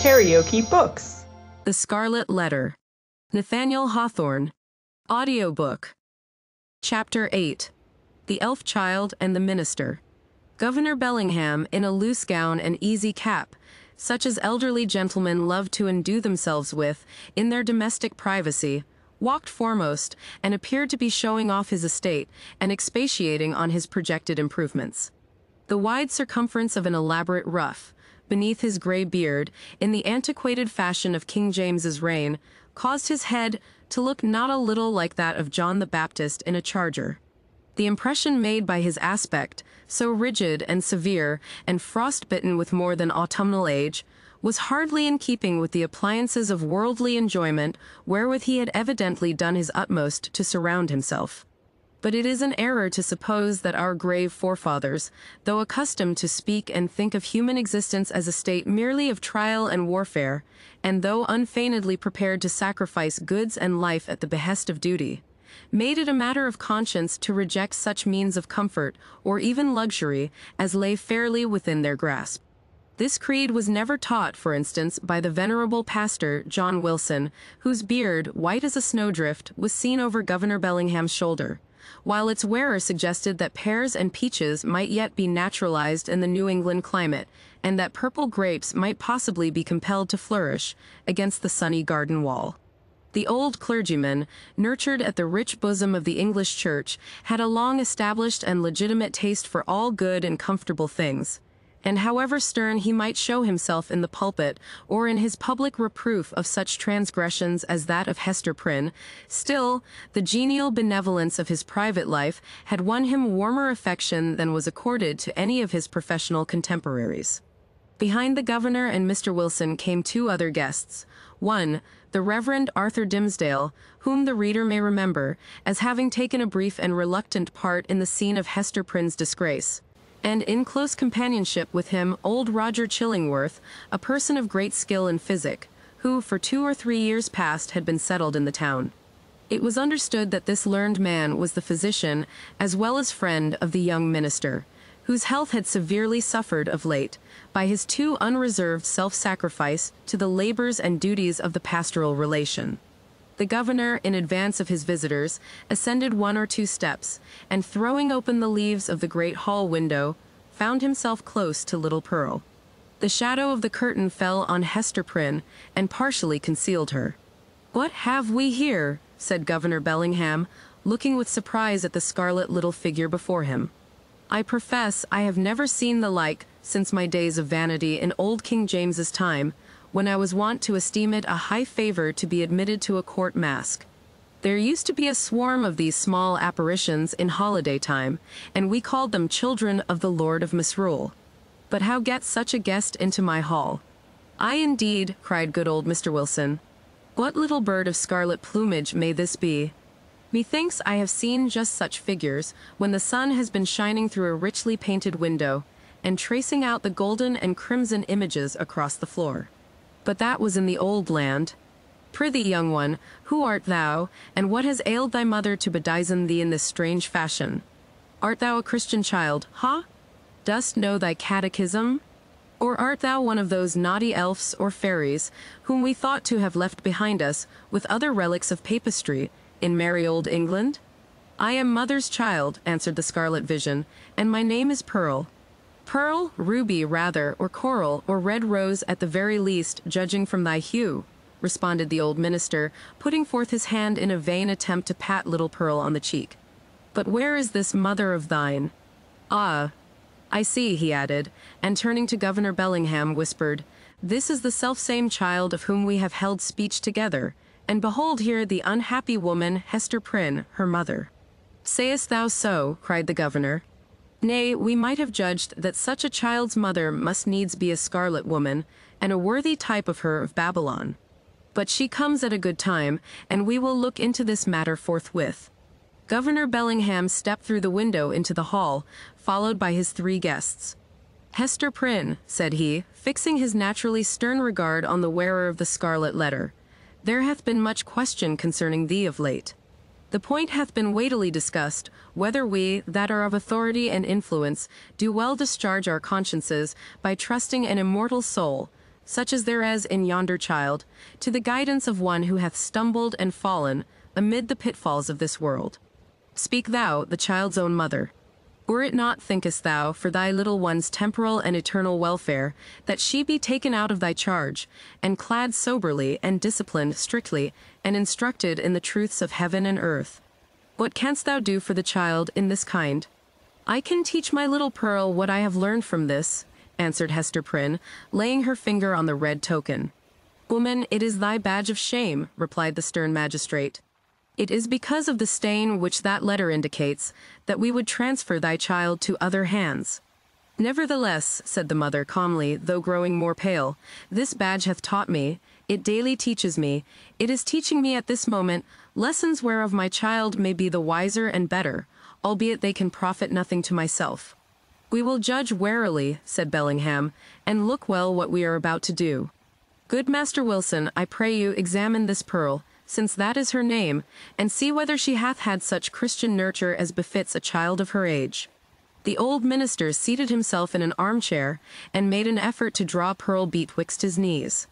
KaraokeBooks. The Scarlet Letter. Nathaniel Hawthorne. Audiobook. Chapter 8. The Elf Child and the Minister. Governor Bellingham, in a loose gown and easy cap, such as elderly gentlemen love to endue themselves with, in their domestic privacy, walked foremost, and appeared to be showing off his estate, and expatiating on his projected improvements. The wide circumference of an elaborate ruff, beneath his grey beard, in the antiquated fashion of King James's reign, caused his head to look not a little like that of John the Baptist in a charger. The impression made by his aspect, so rigid and severe, and frostbitten with more than autumnal age, was hardly in keeping with the appliances of worldly enjoyment wherewith he had evidently done his utmost to surround himself. But it is an error to suppose that our grave forefathers, though accustomed to speak and think of human existence as a state merely of trial and warfare, and though unfeignedly prepared to sacrifice goods and life at the behest of duty, made it a matter of conscience to reject such means of comfort, or even luxury, as lay fairly within their grasp. This creed was never taught, for instance, by the venerable pastor, John Wilson, whose beard, white as a snowdrift, was seen over Governor Bellingham's shoulder, while its wearer suggested that pears and peaches might yet be naturalized in the New England climate, and that purple grapes might possibly be compelled to flourish against the sunny garden wall. The old clergyman, nurtured at the rich bosom of the English Church, had a long established and legitimate taste for all good and comfortable things, and however stern he might show himself in the pulpit, or in his public reproof of such transgressions as that of Hester Prynne, still, the genial benevolence of his private life had won him warmer affection than was accorded to any of his professional contemporaries. Behind the governor and Mr. Wilson came two other guests. One, the Reverend Arthur Dimmesdale, whom the reader may remember as having taken a brief and reluctant part in the scene of Hester Prynne's disgrace, and in close companionship with him old Roger Chillingworth, a person of great skill in physic, who for 2 or 3 years past had been settled in the town. It was understood that this learned man was the physician as well as friend of the young minister, whose health had severely suffered of late by his too unreserved self-sacrifice to the labors and duties of the pastoral relation. The governor, in advance of his visitors, ascended 1 or 2 steps, and throwing open the leaves of the great hall window, found himself close to little Pearl. The shadow of the curtain fell on Hester Prynne, and partially concealed her. "What have we here?" said Governor Bellingham, looking with surprise at the scarlet little figure before him. "I profess I have never seen the like since my days of vanity in old King James's time, when I was wont to esteem it a high favor to be admitted to a court masque. There used to be a swarm of these small apparitions in holiday time, and we called them children of the Lord of Misrule. But how get such a guest into my hall?" "Ay, indeed," cried good old Mr. Wilson. "What little bird of scarlet plumage may this be? Methinks I have seen just such figures when the sun has been shining through a richly painted window, and tracing out the golden and crimson images across the floor. But that was in the old land. Prithee, young one, who art thou, and what has ailed thy mother to bedizen thee in this strange fashion? Art thou a Christian child, ha? Dost know thy catechism? Or art thou one of those naughty elves or fairies, whom we thought to have left behind us, with other relics of papistry, in merry old England?" "I am mother's child," answered the scarlet vision, "and my name is Pearl." "Pearl, ruby rather, or coral, or red rose at the very least, judging from thy hue," responded the old minister, putting forth his hand in a vain attempt to pat little Pearl on the cheek. "But where is this mother of thine? Ah, I see," he added, and turning to Governor Bellingham whispered, "This is the selfsame child of whom we have held speech together, and behold here the unhappy woman Hester Prynne, her mother." "Sayest thou so?" cried the governor. "Nay, we might have judged that such a child's mother must needs be a scarlet woman, and a worthy type of her of Babylon. But she comes at a good time, and we will look into this matter forthwith." Governor Bellingham stepped through the window into the hall, followed by his 3 guests. "Hester Prynne," said he, fixing his naturally stern regard on the wearer of the scarlet letter, "there hath been much question concerning thee of late. The point hath been weightily discussed, whether we, that are of authority and influence, do well discharge our consciences by trusting an immortal soul, such as there is in yonder child, to the guidance of one who hath stumbled and fallen amid the pitfalls of this world. Speak thou, the child's own mother. Were it not, thinkest thou, for thy little one's temporal and eternal welfare, that she be taken out of thy charge, and clad soberly, and disciplined strictly, and instructed in the truths of heaven and earth? What canst thou do for the child in this kind? I can teach my little Pearl what I have learned from this, answered Hester Prynne, laying her finger on the red token. Woman, it is thy badge of shame, replied the stern magistrate. It is because of the stain which that letter indicates that we would transfer thy child to other hands. Nevertheless, said the mother calmly, though growing more pale, this badge hath taught me, it daily teaches me, it is teaching me at this moment, lessons whereof my child may be the wiser and better, albeit they can profit nothing to myself. We will judge warily, said Bellingham, and look well what we are about to do. Good Master Wilson, I pray you examine this Pearl, since that is her name, and see whether she hath had such Christian nurture as befits a child of her age. The old minister seated himself in an armchair, and made an effort to draw Pearl betwixt his knees.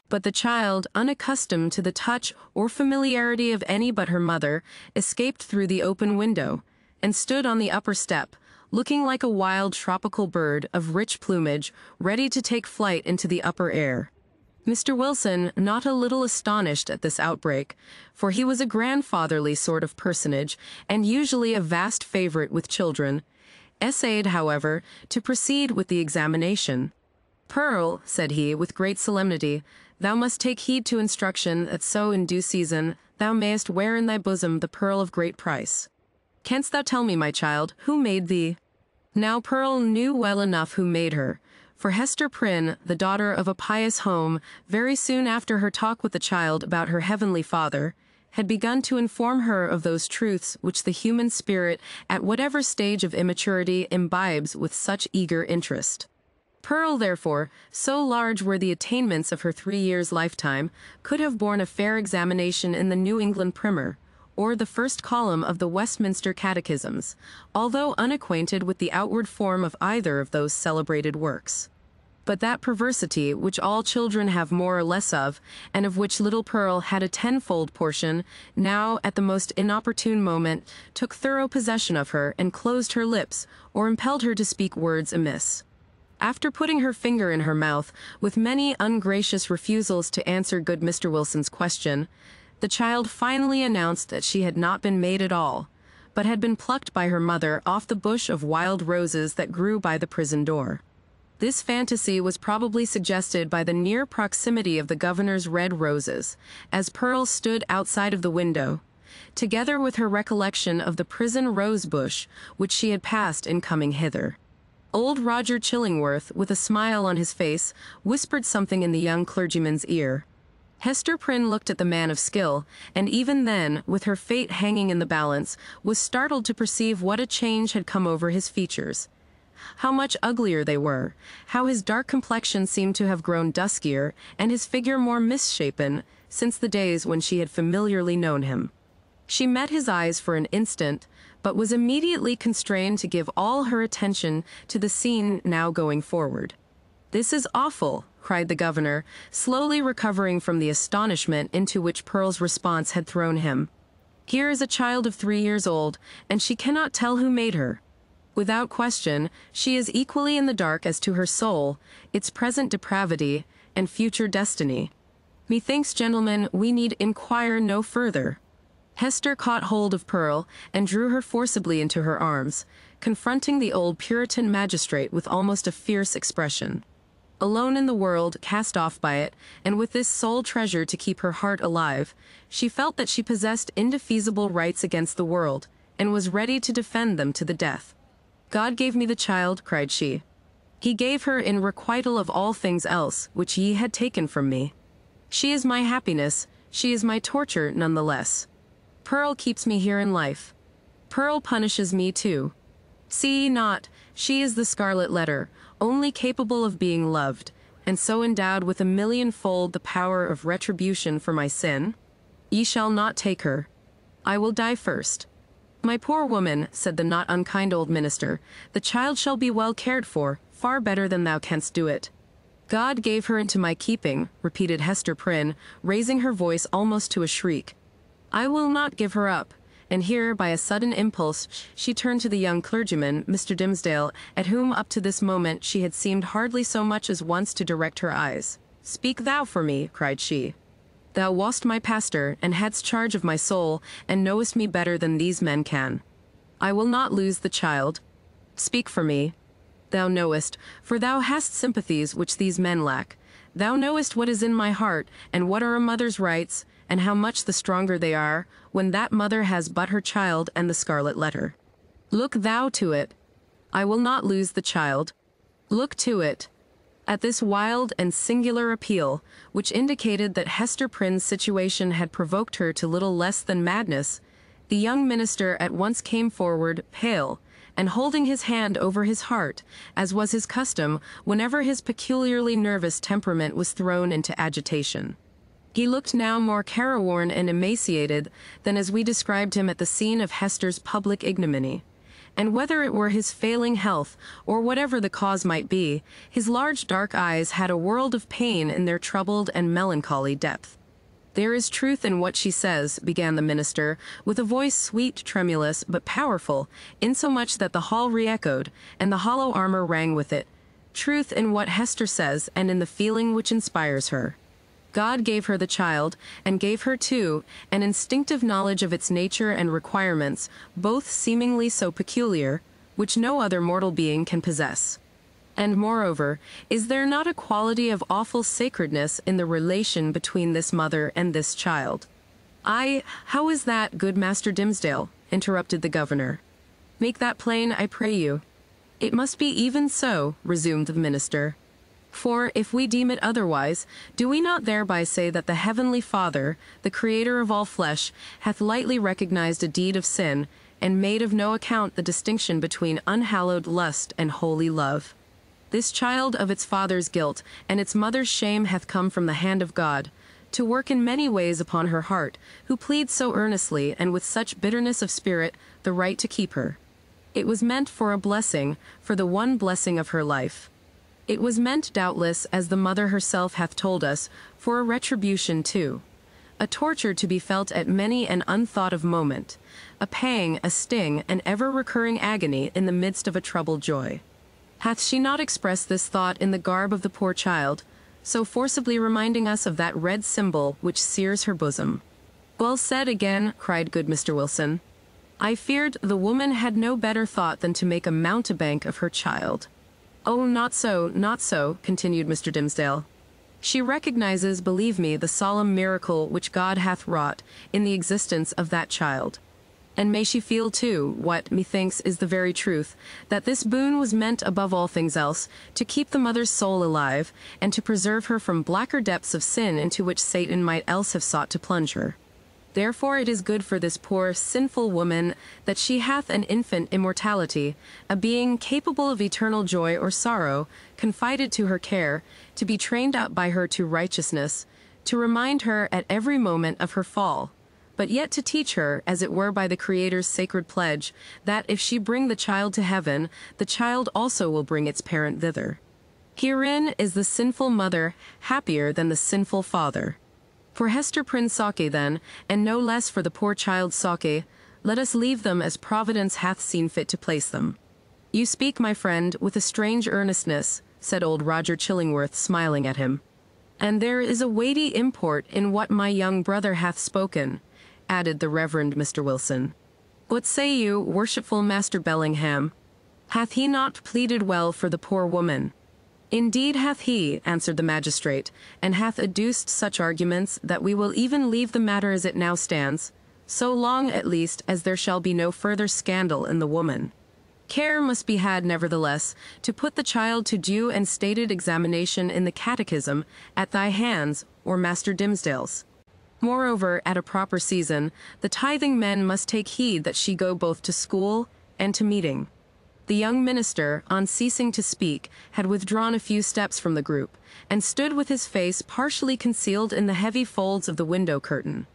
But the child, unaccustomed to the touch or familiarity of any but her mother, escaped through the open window, and stood on the upper step, looking like a wild tropical bird of rich plumage, ready to take flight into the upper air. Mr. Wilson, not a little astonished at this outbreak, for he was a grandfatherly sort of personage, and usually a vast favorite with children, essayed, however, to proceed with the examination. Pearl, said he, with great solemnity, thou must take heed to instruction, that so in due season thou mayest wear in thy bosom the pearl of great price. Canst thou tell me, my child, who made thee? Now Pearl knew well enough who made her, for Hester Prynne, the daughter of a pious home, very soon after her talk with the child about her heavenly Father, had begun to inform her of those truths which the human spirit, at whatever stage of immaturity, imbibes with such eager interest. Pearl, therefore, so large were the attainments of her 3 years' lifetime, could have borne a fair examination in the New England Primer, or the first column of the Westminster Catechisms, although unacquainted with the outward form of either of those celebrated works. But that perversity which all children have more or less of, and of which little Pearl had a tenfold portion, now, at the most inopportune moment, took thorough possession of her, and closed her lips, or impelled her to speak words amiss. After putting her finger in her mouth, with many ungracious refusals to answer good Mr. Wilson's question, the child finally announced that she had not been made at all, but had been plucked by her mother off the bush of wild roses that grew by the prison door. This fantasy was probably suggested by the near proximity of the governor's red roses, as Pearl stood outside of the window, together with her recollection of the prison rose bush which she had passed in coming hither. Old Roger Chillingworth, with a smile on his face, whispered something in the young clergyman's ear. Hester Prynne looked at the man of skill, and even then, with her fate hanging in the balance, was startled to perceive what a change had come over his features. How much uglier they were, how his dark complexion seemed to have grown duskier, and his figure more misshapen, since the days when she had familiarly known him. She met his eyes for an instant, but was immediately constrained to give all her attention to the scene now going forward. "This is awful," cried the governor, slowly recovering from the astonishment into which Pearl's response had thrown him. "Here is a child of 3 years old, and she cannot tell who made her. Without question, she is equally in the dark as to her soul, its present depravity, and future destiny. Methinks, gentlemen, we need inquire no further." Hester caught hold of Pearl and drew her forcibly into her arms, confronting the old Puritan magistrate with almost a fierce expression. Alone in the world, cast off by it, and with this sole treasure to keep her heart alive, she felt that she possessed indefeasible rights against the world, and was ready to defend them to the death. "God gave me the child," cried she. "He gave her in requital of all things else, which ye had taken from me. She is my happiness, she is my torture none the less. Pearl keeps me here in life. Pearl punishes me too. See ye not, she is the scarlet letter, only capable of being loved, and so endowed with 1,000,000-fold the power of retribution for my sin? Ye shall not take her. I will die first." "My poor woman," said the not unkind old minister, "the child shall be well cared for, far better than thou canst do it. God gave her into my keeping, repeated Hester Prynne, raising her voice almost to a shriek. I will not give her up. And here, by a sudden impulse, she turned to the young clergyman, Mr. Dimmesdale, at whom up to this moment she had seemed hardly so much as once to direct her eyes. Speak thou for me, cried she. Thou wast my pastor, and hadst charge of my soul, and knowest me better than these men can. I will not lose the child. Speak for me. Thou knowest, for thou hast sympathies which these men lack. Thou knowest what is in my heart, and what are a mother's rights, and how much the stronger they are, when that mother has but her child and the scarlet letter. Look thou to it. I will not lose the child. Look to it. At this wild and singular appeal, which indicated that Hester Prynne's situation had provoked her to little less than madness, the young minister at once came forward, pale, and holding his hand over his heart, as was his custom whenever his peculiarly nervous temperament was thrown into agitation. He looked now more careworn and emaciated than as we described him at the scene of Hester's public ignominy. And whether it were his failing health, or whatever the cause might be, his large dark eyes had a world of pain in their troubled and melancholy depth. There is truth in what she says, began the minister, with a voice sweet, tremulous, but powerful, insomuch that the hall re-echoed, and the hollow armor rang with it. Truth in what Hester says, and in the feeling which inspires her. God gave her the child, and gave her, too, an instinctive knowledge of its nature and requirements, both seemingly so peculiar, which no other mortal being can possess. And moreover, is there not a quality of awful sacredness in the relation between this mother and this child? How is that, good Master Dimmesdale? Interrupted the governor. Make that plain, I pray you. It must be even so, resumed the minister. For, if we deem it otherwise, do we not thereby say that the Heavenly Father, the Creator of all flesh, hath lightly recognized a deed of sin, and made of no account the distinction between unhallowed lust and holy love? This child of its father's guilt and its mother's shame hath come from the hand of God, to work in many ways upon her heart, who pleads so earnestly and with such bitterness of spirit the right to keep her. It was meant for a blessing, for the one blessing of her life. It was meant, doubtless, as the mother herself hath told us, for a retribution too. A torture to be felt at many an unthought of moment, a pang, a sting, an ever-recurring agony in the midst of a troubled joy. Hath she not expressed this thought in the garb of the poor child, so forcibly reminding us of that red symbol which sears her bosom? Well said again, cried good Mr. Wilson. I feared the woman had no better thought than to make a mountebank of her child. Oh, not so, continued Mr. Dimmesdale. She recognizes, believe me, the solemn miracle which God hath wrought in the existence of that child. And may she feel, too, what, methinks, is the very truth, that this boon was meant, above all things else, to keep the mother's soul alive, and to preserve her from blacker depths of sin into which Satan might else have sought to plunge her. Therefore it is good for this poor, sinful woman that she hath an infant immortality, a being capable of eternal joy or sorrow, confided to her care, to be trained up by her to righteousness, to remind her at every moment of her fall, but yet to teach her, as it were by the Creator's sacred pledge, that if she bring the child to heaven, the child also will bring its parent thither. Herein is the sinful mother happier than the sinful father. For Hester Prynne's sake, then, and no less for the poor child's sake, let us leave them as Providence hath seen fit to place them. You speak, my friend, with a strange earnestness, said old Roger Chillingworth, smiling at him. And there is a weighty import in what my young brother hath spoken, added the Reverend Mr. Wilson. What say you, worshipful Master Bellingham? Hath he not pleaded well for the poor woman? Indeed hath he, answered the magistrate, and hath adduced such arguments that we will even leave the matter as it now stands, so long, at least, as there shall be no further scandal in the woman. Care must be had, nevertheless, to put the child to due and stated examination in the catechism at thy hands, or Master Dimmesdale's. Moreover, at a proper season, the tithing men must take heed that she go both to school and to meeting. The young minister, on ceasing to speak, had withdrawn a few steps from the group, and stood with his face partially concealed in the heavy folds of the window curtain,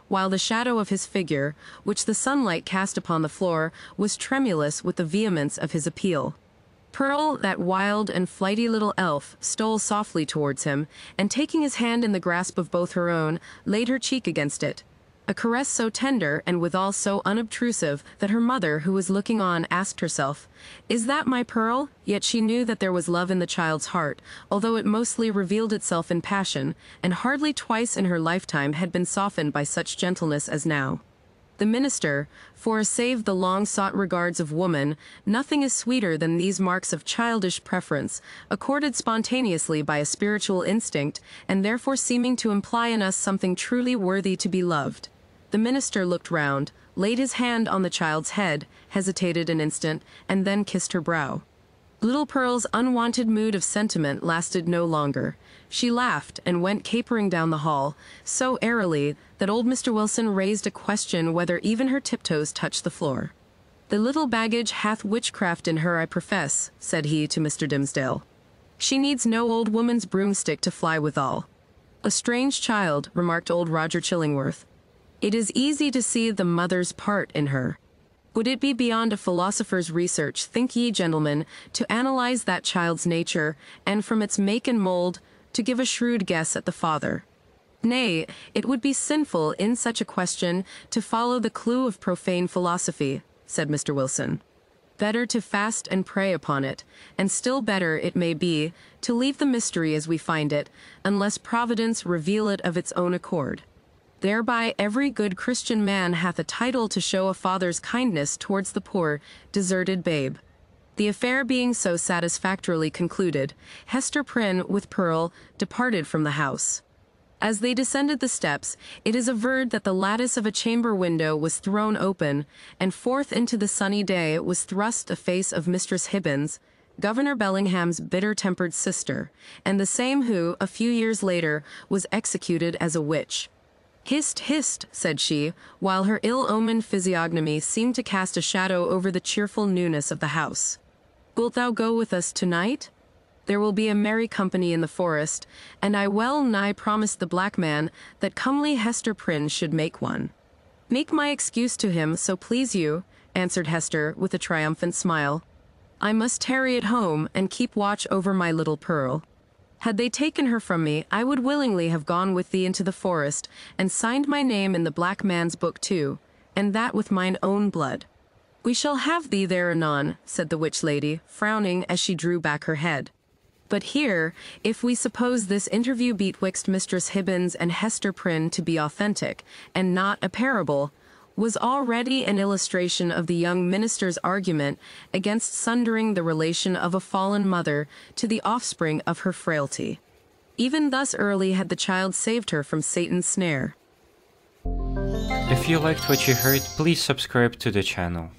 while the shadow of his figure, which the sunlight cast upon the floor, was tremulous with the vehemence of his appeal. Pearl, that wild and flighty little elf, stole softly towards him, and taking his hand in the grasp of both her own, laid her cheek against it. A caress so tender and withal so unobtrusive that her mother, who was looking on, asked herself, "Is that my Pearl?" Yet she knew that there was love in the child's heart, although it mostly revealed itself in passion, and hardly twice in her lifetime had been softened by such gentleness as now. The minister, for save the long-sought regards of woman, nothing is sweeter than these marks of childish preference, accorded spontaneously by a spiritual instinct, and therefore seeming to imply in us something truly worthy to be loved. The minister looked round, laid his hand on the child's head, hesitated an instant, and then kissed her brow. Little Pearl's unwonted mood of sentiment lasted no longer. She laughed and went capering down the hall, so airily that old Mr. Wilson raised a question whether even her tiptoes touched the floor. "The little baggage hath witchcraft in her, I profess," said he to Mr. Dimmesdale. "She needs no old woman's broomstick to fly withal." "A strange child," remarked old Roger Chillingworth. "It is easy to see the mother's part in her. Would it be beyond a philosopher's research, think ye, gentlemen, to analyze that child's nature, and from its make and mold, to give a shrewd guess at the father? Nay, it would be sinful in such a question to follow the clue of profane philosophy," said Mr. Wilson. "Better to fast and pray upon it, and still better, it may be, to leave the mystery as we find it, unless Providence reveal it of its own accord. Thereby every good Christian man hath a title to show a father's kindness towards the poor, deserted babe." The affair being so satisfactorily concluded, Hester Prynne, with Pearl, departed from the house. As they descended the steps, it is averred that the lattice of a chamber window was thrown open, and forth into the sunny day was thrust a face of Mistress Hibbins, Governor Bellingham's bitter-tempered sister, and the same who, a few years later, was executed as a witch. "Hist, hist," said she, while her ill-omened physiognomy seemed to cast a shadow over the cheerful newness of the house. "Wilt thou go with us tonight? There will be a merry company in the forest, and I well nigh promised the black man that comely Hester Prynne should make one." "Make my excuse to him, so please you," answered Hester, with a triumphant smile. "I must tarry at home and keep watch over my little Pearl. Had they taken her from me, I would willingly have gone with thee into the forest, and signed my name in the black man's book too, and that with mine own blood." "We shall have thee there anon," said the witch lady, frowning as she drew back her head. But here, if we suppose this interview betwixt Mistress Hibbins and Hester Prynne to be authentic, and not a parable, was already an illustration of the young minister's argument against sundering the relation of a fallen mother to the offspring of her frailty. Even thus early had the child saved her from Satan's snare. If you liked what you heard, please subscribe to the channel.